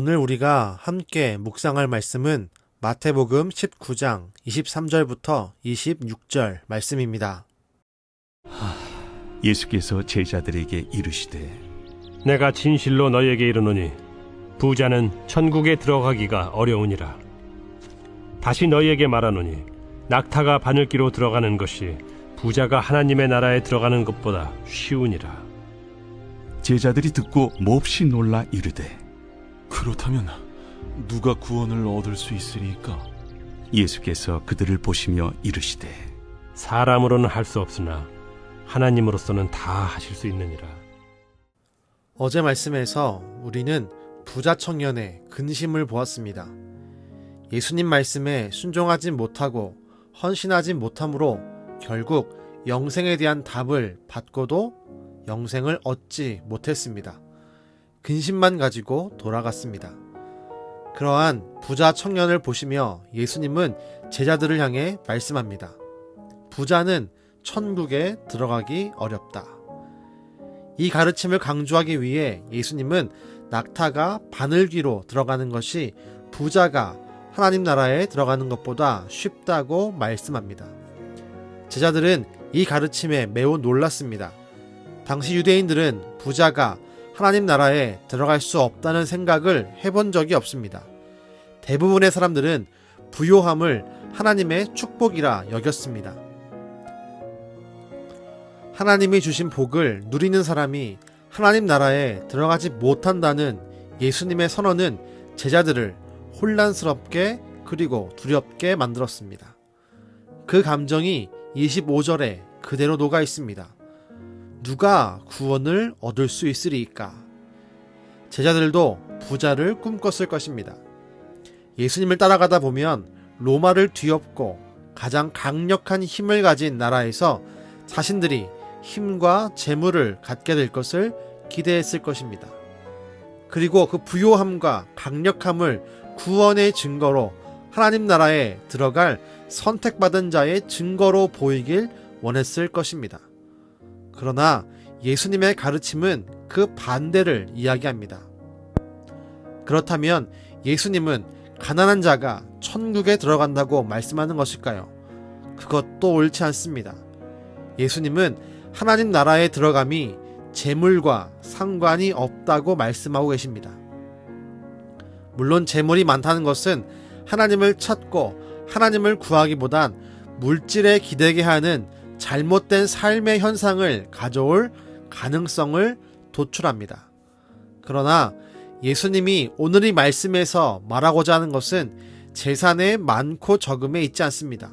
오늘 우리가 함께 묵상할 말씀은 마태복음 19장 23절부터 26절 말씀입니다. 예수께서 제자들에게 이르시되 내가 진실로 너희에게 이르노니 부자는 천국에 들어가기가 어려우니라. 다시 너희에게 말하노니 낙타가 바늘기로 들어가는 것이 부자가 하나님의 나라에 들어가는 것보다 쉬우니라. 제자들이 듣고 몹시 놀라 이르되 그렇다면 누가 구원을 얻을 수 있으리까? 예수께서 그들을 보시며 이르시되 사람으로는 할 수 없으나 하나님으로서는 다 하실 수 있느니라. 어제 말씀에서 우리는 부자 청년의 근심을 보았습니다. 예수님 말씀에 순종하지 못하고 헌신하지 못함으로 결국 영생에 대한 답을 받고도 영생을 얻지 못했습니다. 근심만 가지고 돌아갔습니다. 그러한 부자 청년을 보시며 예수님은 제자들을 향해 말씀합니다. 부자는 천국에 들어가기 어렵다. 이 가르침을 강조하기 위해 예수님은 낙타가 바늘귀로 들어가는 것이 부자가 하나님 나라에 들어가는 것보다 쉽다고 말씀합니다. 제자들은 이 가르침에 매우 놀랐습니다. 당시 유대인들은 부자가 하나님 나라에 들어갈 수 없다는 생각을 해본 적이 없습니다. 대부분의 사람들은 부요함을 하나님의 축복이라 여겼습니다. 하나님이 주신 복을 누리는 사람이 하나님 나라에 들어가지 못한다는 예수님의 선언은 제자들을 혼란스럽게 그리고 두렵게 만들었습니다. 그 감정이 25절에 그대로 녹아 있습니다. 누가 구원을 얻을 수 있으리까? 제자들도 부자를 꿈꿨을 것입니다. 예수님을 따라가다 보면 로마를 뒤엎고 가장 강력한 힘을 가진 나라에서 자신들이 힘과 재물을 갖게 될 것을 기대했을 것입니다. 그리고 그 부요함과 강력함을 구원의 증거로 하나님 나라에 들어갈 선택받은 자의 증거로 보이길 원했을 것입니다. 그러나 예수님의 가르침은 그 반대를 이야기합니다. 그렇다면 예수님은 가난한 자가 천국에 들어간다고 말씀하는 것일까요? 그것도 옳지 않습니다. 예수님은 하나님 나라에 들어감이 재물과 상관이 없다고 말씀하고 계십니다. 물론 재물이 많다는 것은 하나님을 찾고 하나님을 구하기보단 물질에 기대게 하는 잘못된 삶의 현상을 가져올 가능성을 도출합니다. 그러나 예수님이 오늘 이 말씀에서 말하고자 하는 것은 재산의 많고 적음에 있지 않습니다.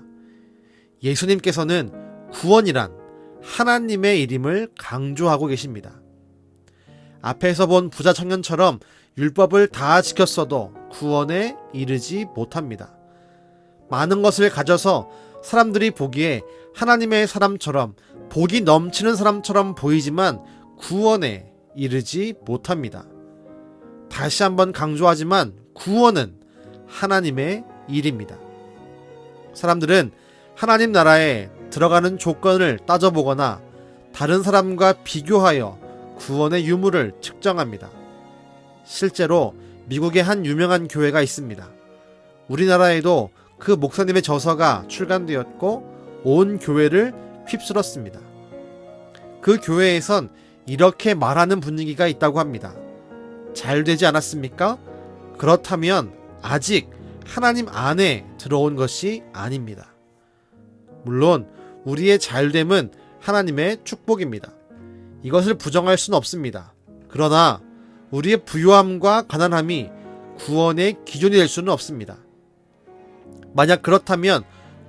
예수님께서는 구원이란 하나님의 일임을 강조하고 계십니다. 앞에서 본 부자 청년처럼 율법을 다 지켰어도 구원에 이르지 못합니다. 많은 것을 가져서 사람들이 보기에 하나님의 사람처럼 복이 넘치는 사람처럼 보이지만 구원에 이르지 못합니다. 다시 한번 강조하지만 구원은 하나님의 일입니다. 사람들은 하나님 나라에 들어가는 조건을 따져보거나 다른 사람과 비교하여 구원의 유무를 측정합니다. 실제로 미국의 한 유명한 교회가 있습니다. 우리나라에도 그 목사님의 저서가 출간되었고 온 교회를 휩쓸었습니다. 그 교회에선 이렇게 말하는 분위기가 있다고 합니다. 잘 되지 않았습니까? 그렇다면 아직 하나님 안에 들어온 것이 아닙니다. 물론 우리의 잘됨은 하나님의 축복입니다. 이것을 부정할 수는 없습니다. 그러나 우리의 부요함과 가난함이 구원의 기준이 될 수는 없습니다. 만약 그렇다면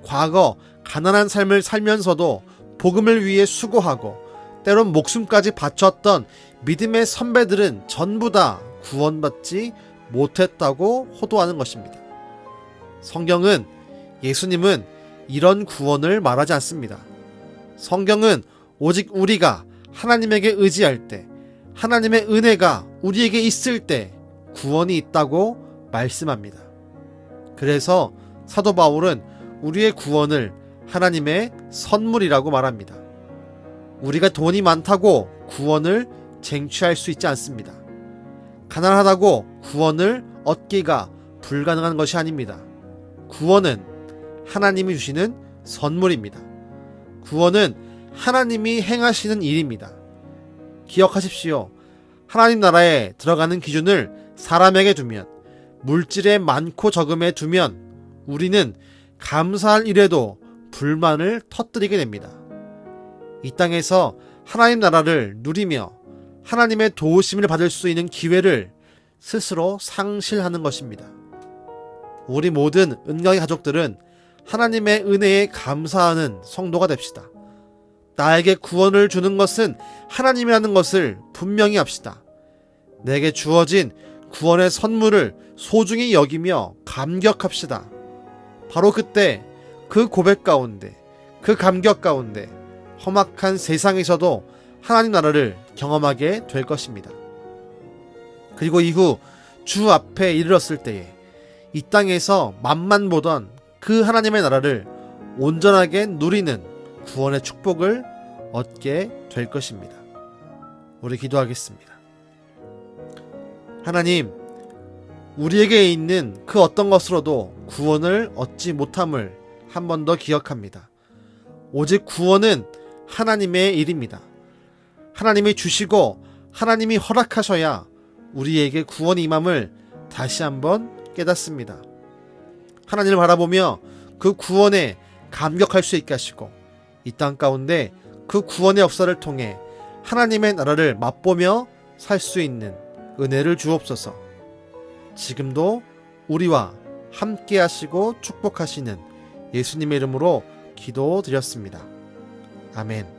과거 가난한 삶을 살면서도 복음을 위해 수고하고 때론 목숨까지 바쳤던 믿음의 선배들은 전부 다 구원받지 못했다고 호도하는 것입니다. 성경은 예수님은 이런 구원을 말하지 않습니다. 성경은 오직 우리가 하나님에게 의지할 때, 하나님의 은혜가 우리에게 있을 때 구원이 있다고 말씀합니다. 그래서 사도 바울은 우리의 구원을 하나님의 선물이라고 말합니다. 우리가 돈이 많다고 구원을 쟁취할 수 있지 않습니다. 가난하다고 구원을 얻기가 불가능한 것이 아닙니다. 구원은 하나님이 주시는 선물입니다. 구원은 하나님이 행하시는 일입니다. 기억하십시오. 하나님 나라에 들어가는 기준을 사람에게 두면, 물질의 많고 적음에 두면 우리는 감사할 일에도 불만을 터뜨리게 됩니다. 이 땅에서 하나님 나라를 누리며 하나님의 도우심을 받을 수 있는 기회를 스스로 상실하는 것입니다. 우리 모든 은광의 가족들은 하나님의 은혜에 감사하는 성도가 됩시다. 나에게 구원을 주는 것은 하나님이라는 것을 분명히 합시다. 내게 주어진 구원의 선물을 소중히 여기며 감격합시다. 바로 그때 그 고백 가운데, 그 감격 가운데 험악한 세상에서도 하나님 나라를 경험하게 될 것입니다. 그리고 이후 주 앞에 이르렀을 때에 이 땅에서 맛만 보던 그 하나님의 나라를 온전하게 누리는 구원의 축복을 얻게 될 것입니다. 우리 기도하겠습니다. 하나님, 우리에게 있는 그 어떤 것으로도 구원을 얻지 못함을 한 번 더 기억합니다. 오직 구원은 하나님의 일입니다. 하나님이 주시고 하나님이 허락하셔야 우리에게 구원이 임함을 다시 한번 깨닫습니다. 하나님을 바라보며 그 구원에 감격할 수 있게 하시고 이 땅 가운데 그 구원의 역사를 통해 하나님의 나라를 맛보며 살 수 있는 은혜를 주옵소서. 지금도 우리와 함께 하시고 축복하시는 예수님의 이름으로 기도드렸습니다. 아멘.